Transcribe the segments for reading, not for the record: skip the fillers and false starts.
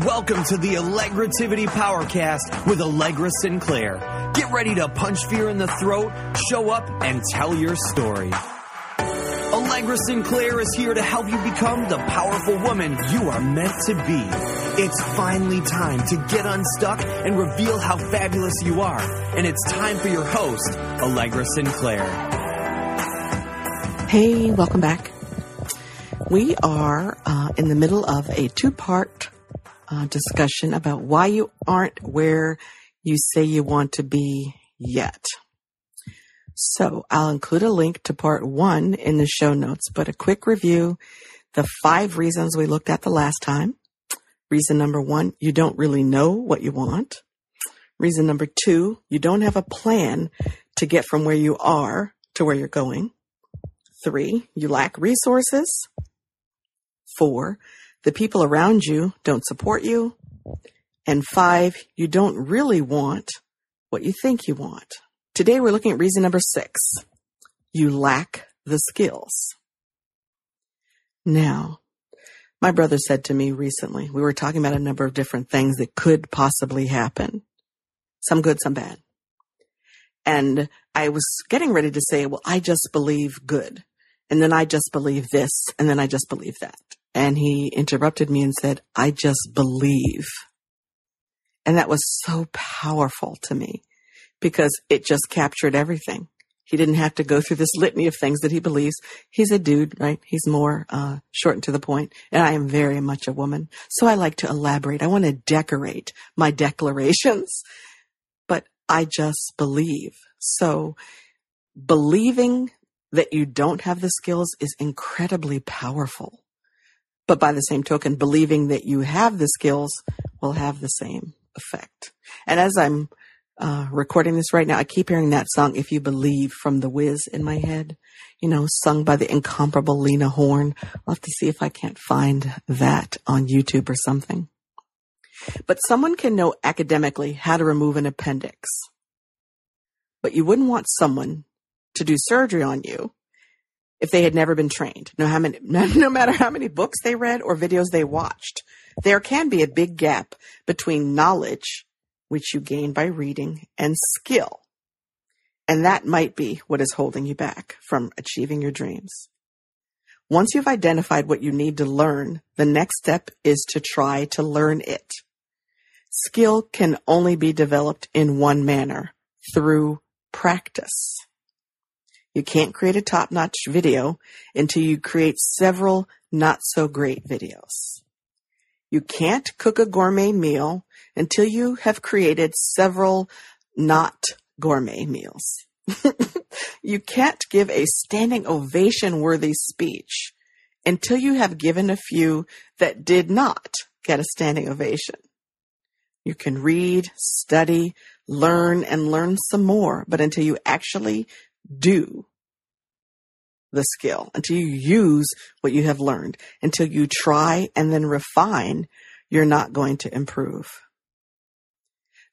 Welcome to the Allegrativity Powercast with Allegra Sinclair. Get ready to punch fear in the throat, show up, and tell your story. Allegra Sinclair is here to help you become the powerful woman you are meant to be. It's finally time to get unstuck and reveal how fabulous you are. And it's time for your host, Allegra Sinclair. Hey, welcome back. We are in the middle of a two-part discussion about why you aren't where you say you want to be yet. So I'll include a link to part 1 in the show notes, but a quick review, the 5 reasons we looked at the last time. Reason number 1, you don't really know what you want. Reason number 2, you don't have a plan to get from where you are to where you're going. 3, you lack resources. 4, the people around you don't support you. And 5, you don't really want what you think you want. Today we're looking at reason number 6. You lack the skills. Now, my brother said to me recently, we were talking about a number of different things that could possibly happen. Some good, some bad. And I was getting ready to say, well, I just believe good. And then I just believe this. And then I just believe that. And he interrupted me and said, I just believe. And that was so powerful to me because it just captured everything. He didn't have to go through this litany of things that he believes. He's a dude, right? He's more short and to the point. And I am very much a woman. So I like to elaborate. I want to decorate my declarations. But I just believe. So believing that you don't have the skills is incredibly powerful. But by the same token, believing that you have the skills will have the same effect. And as I'm recording this right now, I keep hearing that song, If You Believe, from The Wiz in my head, sung by the incomparable Lena Horna. I'll have to see if I can't find that on YouTube or something. But someone can know academically how to remove an appendix. But you wouldn't want someone to do surgery on you if they had never been trained. No matter how many books they read or videos they watched, there can be a big gap between knowledge, which you gain by reading, and skill. And that might be what is holding you back from achieving your dreams. Once you've identified what you need to learn, the next step is to try to learn it. Skill can only be developed in one manner, through practice. You can't create a top-notch video until you create several not-so-great videos. You can't cook a gourmet meal until you have created several not gourmet meals. You can't give a standing ovation-worthy speech until you have given a few that did not get a standing ovation. You can read, study, learn, and learn some more, but until you actually do the skill, until you use what you have learned, until you try and then refine, you're not going to improve.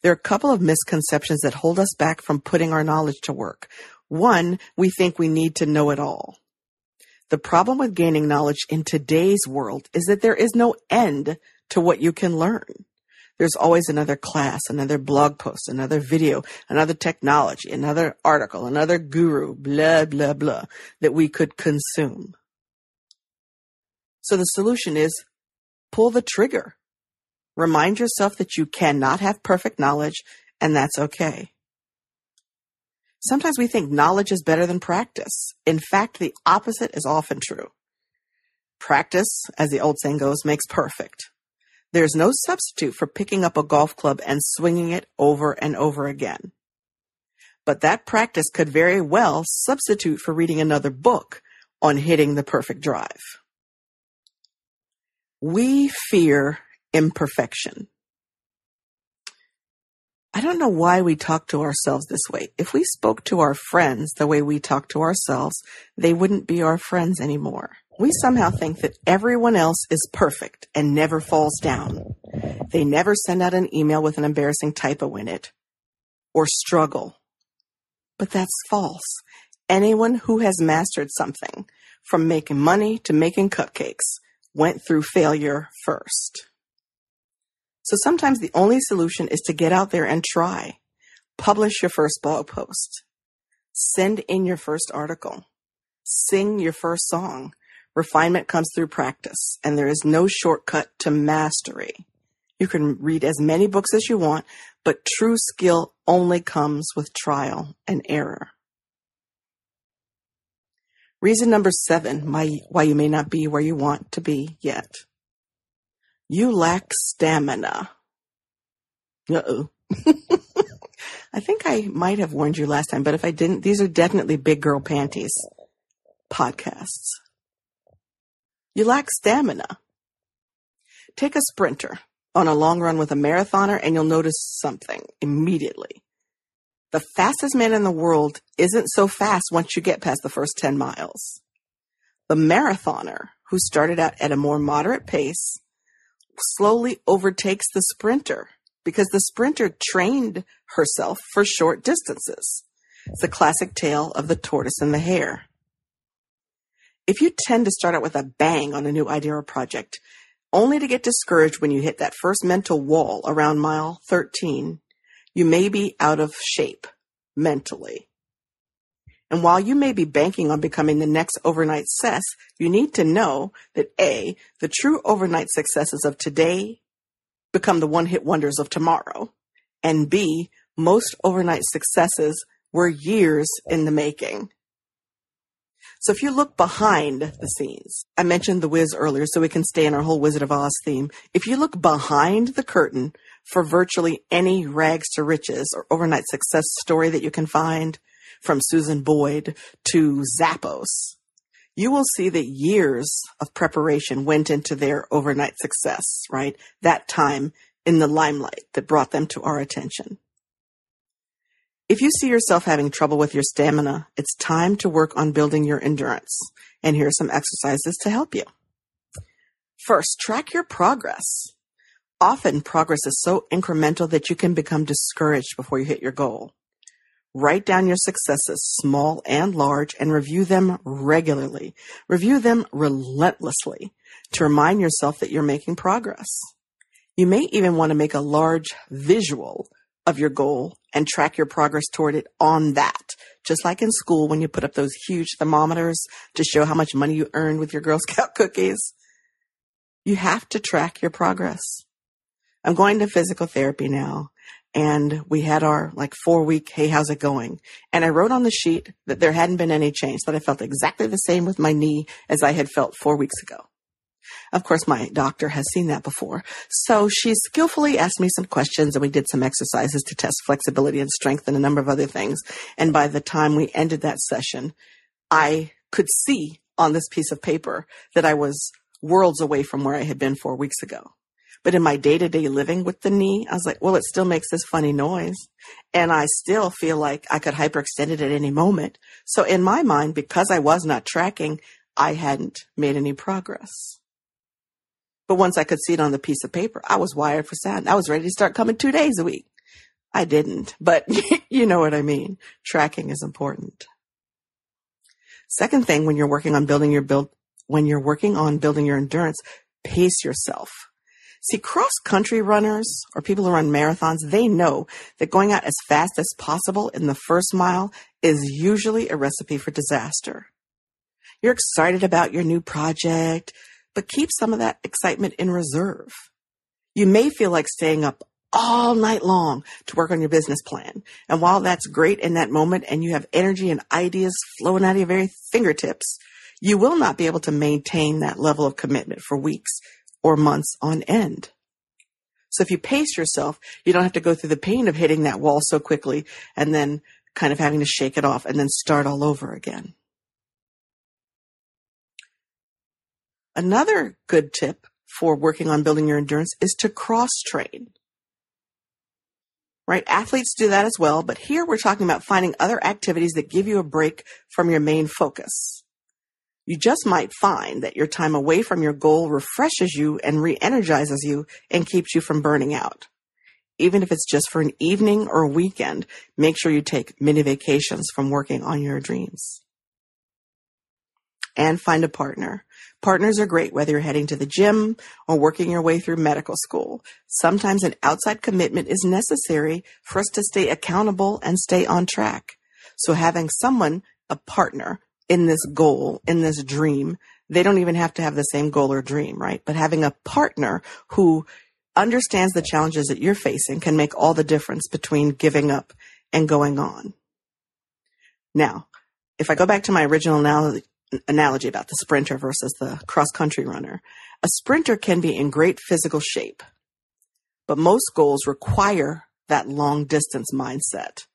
There are a couple of misconceptions that hold us back from putting our knowledge to work. One, we think we need to know it all. The problem with gaining knowledge in today's world is that there is no end to what you can learn. There's always another class, another blog post, another video, another technology, another article, another guru, blah, blah, blah, that we could consume. So the solution is pull the trigger. Remind yourself that you cannot have perfect knowledge, and that's okay. Sometimes we think knowledge is better than practice. In fact, the opposite is often true. Practice, as the old saying goes, makes perfect. There's no substitute for picking up a golf club and swinging it over and over again. But that practice could very well substitute for reading another book on hitting the perfect drive. We fear imperfection. I don't know why we talk to ourselves this way. If we spoke to our friends the way we talk to ourselves, they wouldn't be our friends anymore. We somehow think that everyone else is perfect and never falls down. They never send out an email with an embarrassing typo in it or struggle. But that's false. Anyone who has mastered something, from making money to making cupcakes, went through failure first. So sometimes the only solution is to get out there and try. Publish your first blog post. Send in your first article. Sing your first song. Refinement comes through practice, and there is no shortcut to mastery. You can read as many books as you want, but true skill only comes with trial and error. Reason number 7, why you may not be where you want to be yet. You lack stamina. Uh-oh. I think I might have warned you last time, but if I didn't, these are definitely big girl panties podcasts. You lack stamina. Take a sprinter on a long run with a marathoner and you'll notice something immediately. The fastest man in the world isn't so fast once you get past the first 10 miles. The marathoner, who started out at a more moderate pace, slowly overtakes the sprinter because the sprinter trained herself for short distances. It's the classic tale of the tortoise and the hare. If you tend to start out with a bang on a new idea or project, only to get discouraged when you hit that first mental wall around mile 13, you may be out of shape mentally. And while you may be banking on becoming the next overnight success, you need to know that A, the true overnight successes of today become the one-hit wonders of tomorrow, and B, most overnight successes were years in the making. So if you look behind the scenes, I mentioned The Wiz earlier, so we can stay in our whole Wizard of Oz theme. If you look behind the curtain for virtually any rags to riches or overnight success story that you can find, from Susan Boyd to Zappos, you will see that years of preparation went into their overnight success, right? That time in the limelight that brought them to our attention. If you see yourself having trouble with your stamina, it's time to work on building your endurance. And here are some exercises to help you. First, track your progress. Often, progress is so incremental that you can become discouraged before you hit your goal. Write down your successes, small and large, and review them regularly. Review them relentlessly to remind yourself that you're making progress. You may even want to make a large visual of your goal and track your progress toward it on that. Just like in school when you put up those huge thermometers to show how much money you earned with your Girl Scout cookies. You have to track your progress. I'm going to physical therapy now, and we had our 4-week, hey, how's it going? And I wrote on the sheet that there hadn't been any change, that I felt exactly the same with my knee as I had felt 4 weeks ago. Of course, my doctor has seen that before. So she skillfully asked me some questions, and we did some exercises to test flexibility and strength and a number of other things. And by the time we ended that session, I could see on this piece of paper that I was worlds away from where I had been 4 weeks ago. But in my day-to-day living with the knee, I was like, well, it still makes this funny noise. And I still feel like I could hyperextend it at any moment. So in my mind, because I was not tracking, I hadn't made any progress. But once I could see it on the piece of paper, I was wired for sound. I was ready to start coming 2 days a week. I didn't, but you know what I mean. Tracking is important. Second thing, when you're working on building your endurance, pace yourself. See, cross-country runners or people who run marathons, they know that going out as fast as possible in the first mile is usually a recipe for disaster. You're excited about your new project, but keep some of that excitement in reserve. You may feel like staying up all night long to work on your business plan. And while that's great in that moment and you have energy and ideas flowing out of your very fingertips, you will not be able to maintain that level of commitment for weeks or months on end. So if you pace yourself, you don't have to go through the pain of hitting that wall so quickly and then kind of having to shake it off and then start all over again. Another good tip for working on building your endurance is to cross-train. Right? Athletes do that as well, but here we're talking about finding other activities that give you a break from your main focus. You just might find that your time away from your goal refreshes you and re-energizes you and keeps you from burning out. Even if it's just for an evening or a weekend, make sure you take mini vacations from working on your dreams. and find a partner. Partners are great whether you're heading to the gym or working your way through medical school. Sometimes an outside commitment is necessary for us to stay accountable and stay on track. So having someone, a partner, in this goal, in this dream, they don't even have to have the same goal or dream, right? But having a partner who understands the challenges that you're facing can make all the difference between giving up and going on. Now, if I go back to my original analogy about the sprinter versus the cross-country runner, a sprinter can be in great physical shape, but most goals require that long-distance mindset.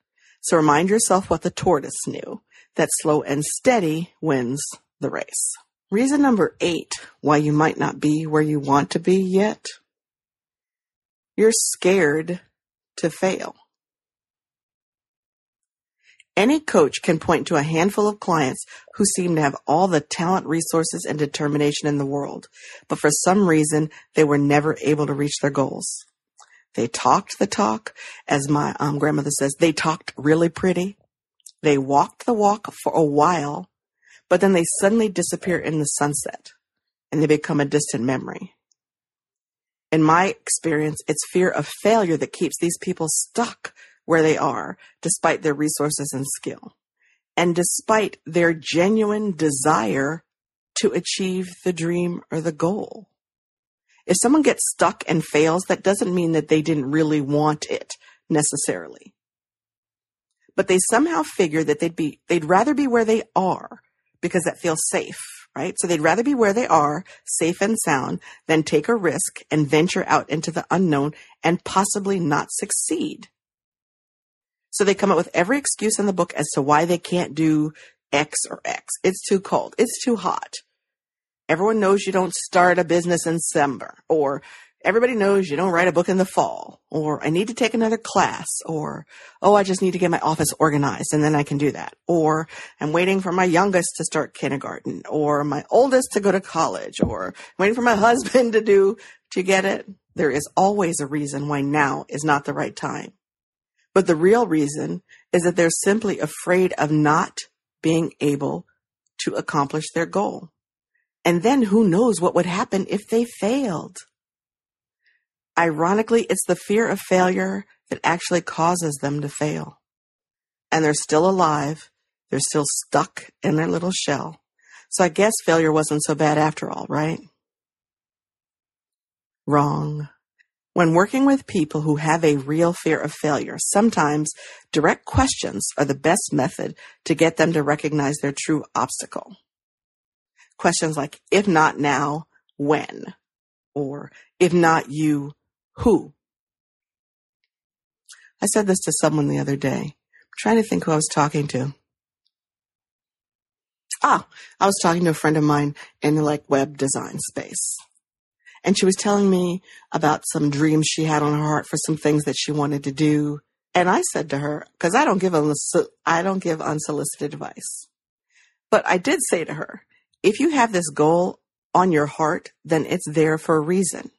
So remind yourself what the tortoise knew, that slow and steady wins the race. Reason number 8, why you might not be where you want to be yet. You're scared to fail. Any coach can point to a handful of clients who seem to have all the talent, resources, and determination in the world, but for some reason, they were never able to reach their goals. They talked the talk, as my grandmother says, they talked really pretty. They walked the walk for a while, but then they suddenly disappear in the sunset, and they become a distant memory. In my experience, it's fear of failure that keeps these people stuck where they are, despite their resources and skill, and despite their genuine desire to achieve the dream or the goal. If someone gets stuck and fails, that doesn't mean that they didn't really want it necessarily. But they somehow figure that they'd rather be where they are because that feels safe, right? So they'd rather be where they are, safe and sound, than take a risk and venture out into the unknown and possibly not succeed. So they come up with every excuse in the book as to why they can't do X or X. It's too cold. It's too hot. Everyone knows you don't start a business in December, or everybody knows you don't write a book in the fall, or I need to take another class, or, oh, I just need to get my office organized and then I can do that. Or I'm waiting for my youngest to start kindergarten, or my oldest to go to college, or waiting for my husband to get it. There is always a reason why now is not the right time. But the real reason is that they're simply afraid of not being able to accomplish their goal. And then who knows what would happen if they failed? Ironically, it's the fear of failure that actually causes them to fail. And they're still alive. They're still stuck in their little shell. So I guess failure wasn't so bad after all, right? Wrong. When working with people who have a real fear of failure, sometimes direct questions are the best method to get them to recognize their true obstacle. Questions like, if not now, when? Or, if not you, who? I said this to someone the other day. I'm trying to think who I was talking to. I was talking to a friend of mine in the web design space. And she was telling me about some dreams she had on her heart for some things that she wanted to do. And I said to her, because I don't give unsolicited advice. But I did say to her, if you have this goal on your heart, then it's there for a reason.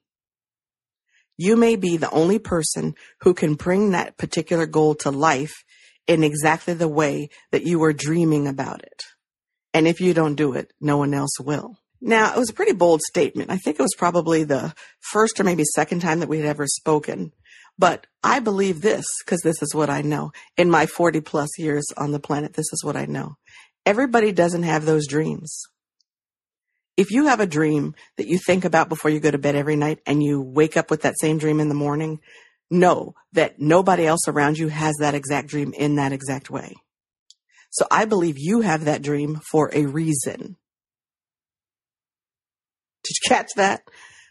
You may be the only person who can bring that particular goal to life in exactly the way that you were dreaming about it. And if you don't do it, no one else will. Now, it was a pretty bold statement. I think it was probably the first or maybe second time that we had ever spoken. But I believe this because this is what I know. In my 40 plus years on the planet, this is what I know. Everybody doesn't have those dreams. If you have a dream that you think about before you go to bed every night and you wake up with that same dream in the morning, know that nobody else around you has that exact dream in that exact way. So I believe you have that dream for a reason. Did you catch that?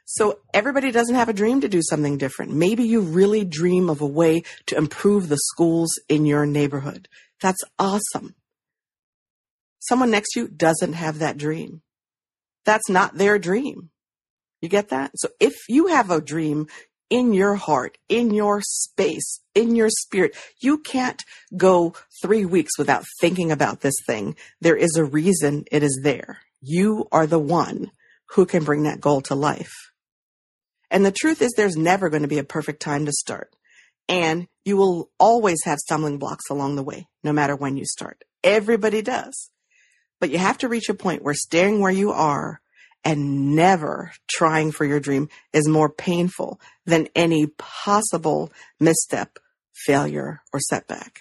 So everybody doesn't have a dream to do something different. Maybe you really dream of a way to improve the schools in your neighborhood. That's awesome. Someone next to you doesn't have that dream. That's not their dream. You get that? So if you have a dream in your heart, in your space, in your spirit, you can't go 3 weeks without thinking about this thing. There is a reason it is there. You are the one who can bring that goal to life. And the truth is there's never going to be a perfect time to start. And you will always have stumbling blocks along the way, no matter when you start. Everybody does. But you have to reach a point where staying where you are and never trying for your dream is more painful than any possible misstep, failure, or setback.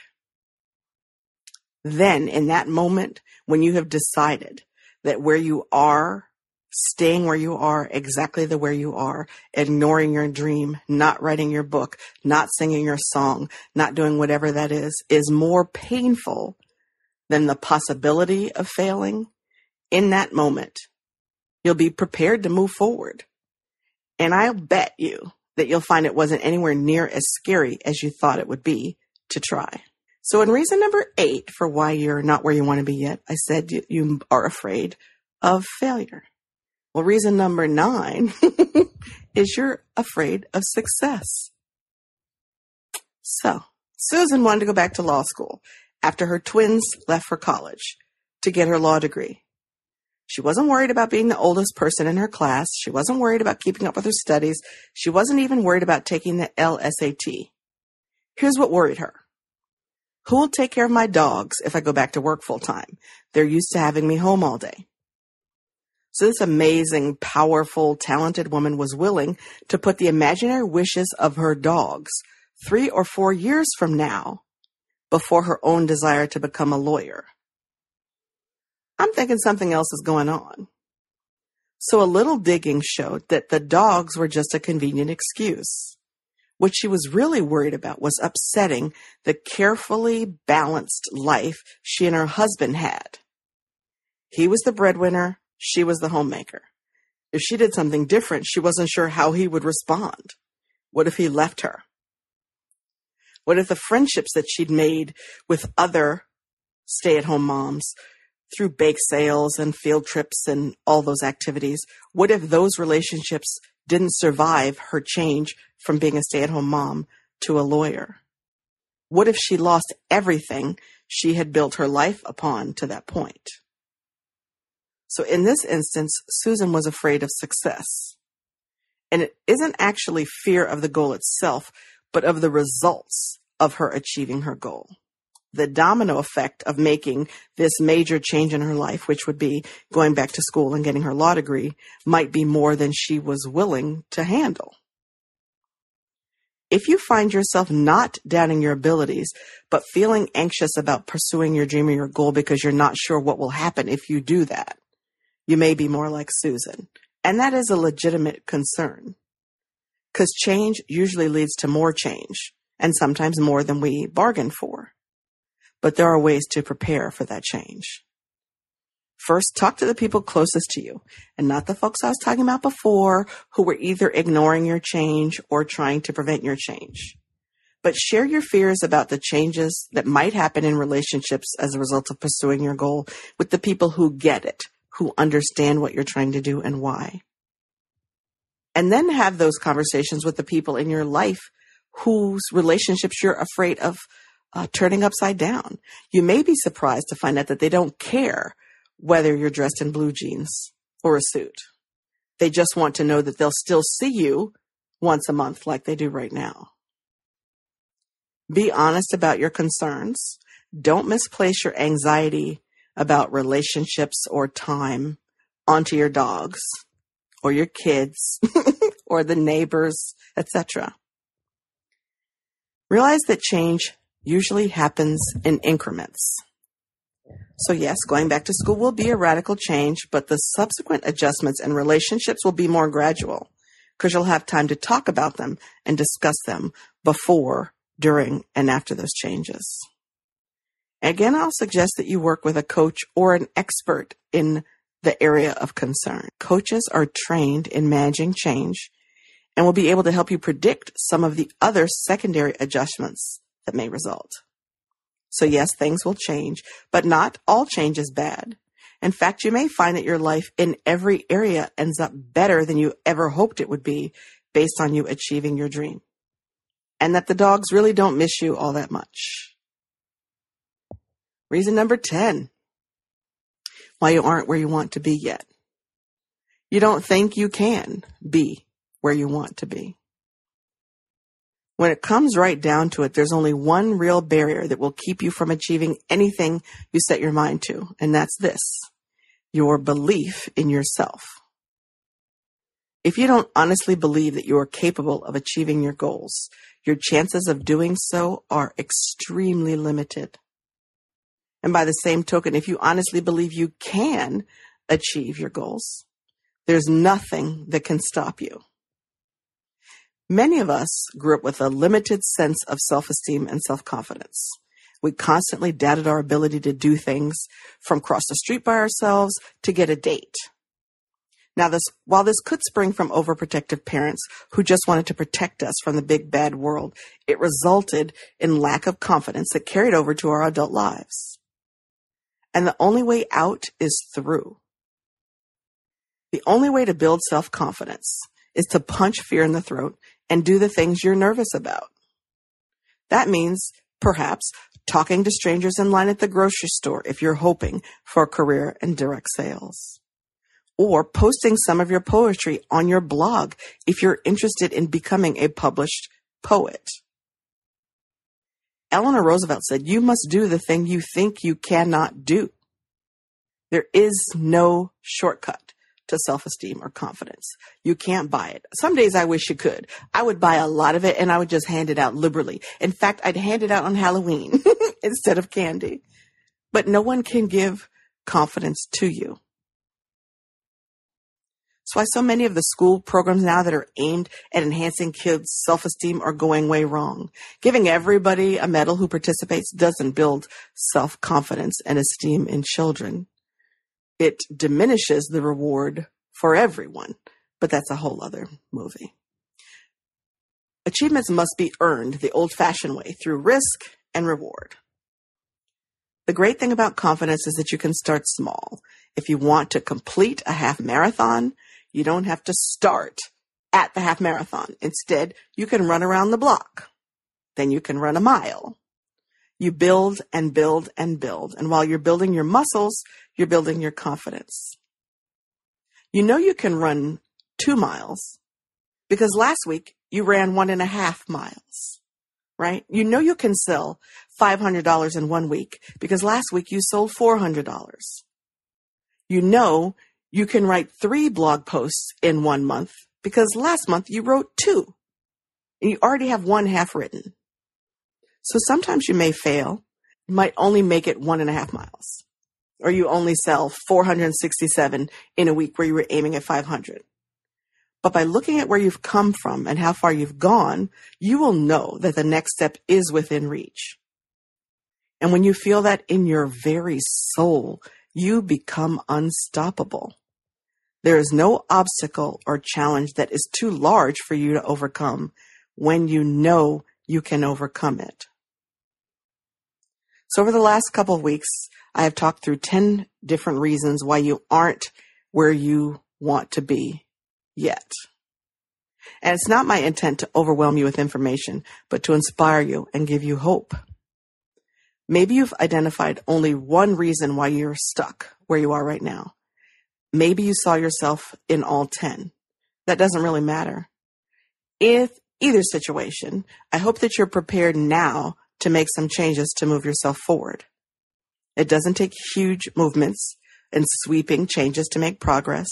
Then, in that moment, when you have decided that where you are, staying where you are, exactly the where you are, ignoring your dream, not writing your book, not singing your song, not doing whatever that is more painful than the possibility of failing, in that moment, you'll be prepared to move forward. And I'll bet you that you'll find it wasn't anywhere near as scary as you thought it would be to try. So in reason number 8 for why you're not where you want to be yet, I said you are afraid of failure. Well, reason number 9 is you're afraid of success. So Susan wanted to go back to law school after her twins left for college to get her law degree. She wasn't worried about being the oldest person in her class. She wasn't worried about keeping up with her studies. She wasn't even worried about taking the LSAT. Here's what worried her. Who will take care of my dogs if I go back to work full time? They're used to having me home all day. So this amazing, powerful, talented woman was willing to put the imaginary wishes of her dogs 3 or 4 years from now before her own desire to become a lawyer. I'm thinking something else is going on. So a little digging showed that the dogs were just a convenient excuse. What she was really worried about was upsetting the carefully balanced life she and her husband had. He was the breadwinner. She was the homemaker. If she did something different, she wasn't sure how he would respond. What if he left her? What if the friendships that she'd made with other stay-at-home moms through bake sales and field trips and all those activities, what if those relationships didn't survive her change from being a stay-at-home mom to a lawyer? What if she lost everything she had built her life upon to that point? So in this instance, Susan was afraid of success. And it isn't actually fear of the goal itself, but of the results of her achieving her goal. The domino effect of making this major change in her life, which would be going back to school and getting her law degree, might be more than she was willing to handle. If you find yourself not doubting your abilities, but feeling anxious about pursuing your dream or your goal because you're not sure what will happen if you do that, you may be more like Susan. And that is a legitimate concern. Because change usually leads to more change, and sometimes more than we bargained for. But there are ways to prepare for that change. First, talk to the people closest to you, and not the folks I was talking about before who were either ignoring your change or trying to prevent your change. But share your fears about the changes that might happen in relationships as a result of pursuing your goal with the people who get it, who understand what you're trying to do and why. And then have those conversations with the people in your life whose relationships you're afraid of turning upside down. You may be surprised to find out that they don't care whether you're dressed in blue jeans or a suit. They just want to know that they'll still see you once a month like they do right now. Be honest about your concerns. Don't misplace your anxiety about relationships or time onto your dogs or your kids or the neighbors, etc. Realize that change usually happens in increments. So yes, going back to school will be a radical change, but the subsequent adjustments and relationships will be more gradual because you'll have time to talk about them and discuss them before, during, and after those changes. Again, I'll suggest that you work with a coach or an expert in the area of concern. Coaches are trained in managing change and will be able to help you predict some of the other secondary adjustments that may result. So yes, things will change, but not all change is bad. In fact, you may find that your life in every area ends up better than you ever hoped it would be based on you achieving your dream. And that the dogs really don't miss you all that much. Reason number 10, why you aren't where you want to be yet. You don't think you can be where you want to be. When it comes right down to it, there's only one real barrier that will keep you from achieving anything you set your mind to, and that's this: your belief in yourself. If you don't honestly believe that you are capable of achieving your goals, your chances of doing so are extremely limited. And by the same token, if you honestly believe you can achieve your goals, there's nothing that can stop you. Many of us grew up with a limited sense of self-esteem and self-confidence. We constantly doubted our ability to do things, from cross the street by ourselves to get a date. Now, while this could spring from overprotective parents who just wanted to protect us from the big bad world, it resulted in lack of confidence that carried over to our adult lives. And the only way out is through. The only way to build self-confidence is to punch fear in the throat and do the things you're nervous about. That means, perhaps, talking to strangers in line at the grocery store if you're hoping for a career in direct sales. Or posting some of your poetry on your blog if you're interested in becoming a published poet. Eleanor Roosevelt said, "You must do the thing you think you cannot do." There is no shortcut to self-esteem or confidence. You can't buy it. Some days I wish you could. I would buy a lot of it and I would just hand it out liberally. In fact, I'd hand it out on Halloween instead of candy. But no one can give confidence to you. That's why so many of the school programs now that are aimed at enhancing kids' self-esteem are going way wrong. Giving everybody a medal who participates doesn't build self-confidence and esteem in children. It diminishes the reward for everyone, but that's a whole other movie. Achievements must be earned the old-fashioned way, through risk and reward. The great thing about confidence is that you can start small. If you want to complete a half marathon, you don't have to start at the half marathon. Instead, you can run around the block. Then you can run a mile. You build and build and build. And while you're building your muscles, you're building your confidence. You know you can run 2 miles because last week you ran 1.5 miles, right? You know you can sell $500 in 1 week because last week you sold $400. You know you can write 3 blog posts in 1 month because last month you wrote 2 and you already have 1 half written. So sometimes you may fail. You might only make it 1.5 miles, or you only sell 467 in a week where you were aiming at 500. But by looking at where you've come from and how far you've gone, you will know that the next step is within reach. And when you feel that in your very soul, you become unstoppable. There is no obstacle or challenge that is too large for you to overcome when you know you can overcome it. So over the last couple of weeks, I have talked through 10 different reasons why you aren't where you want to be yet. And it's not my intent to overwhelm you with information, but to inspire you and give you hope. Maybe you've identified only one reason why you're stuck where you are right now. Maybe you saw yourself in all 10. That doesn't really matter. In either situation, I hope that you're prepared now to make some changes to move yourself forward. It doesn't take huge movements and sweeping changes to make progress.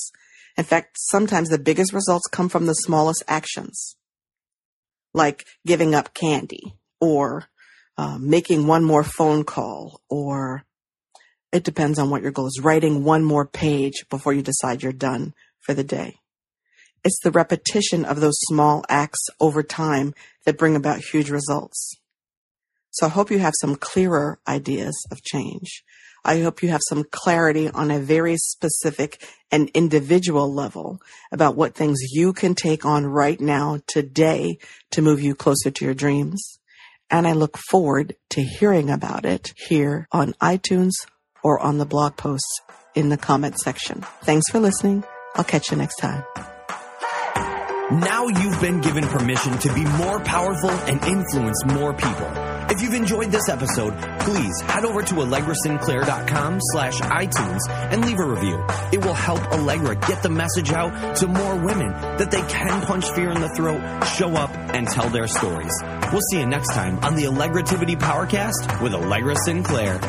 In fact, sometimes the biggest results come from the smallest actions, like giving up candy or making 1 more phone call, or it depends on what your goal is, writing 1 more page before you decide you're done for the day. It's the repetition of those small acts over time that bring about huge results. So I hope you have some clearer ideas of change. I hope you have some clarity on a very specific and individual level about what things you can take on right now, today, to move you closer to your dreams. And I look forward to hearing about it here on iTunes or on the blog posts in the comment section. Thanks for listening. I'll catch you next time. Now you've been given permission to be more powerful and influence more people. If you've enjoyed this episode, please head over to AllegraSinclair.com/iTunes and leave a review. It will help Allegra get the message out to more women that they can punch fear in the throat, show up, and tell their stories. We'll see you next time on the Allegrativity Powercast with Allegra Sinclair.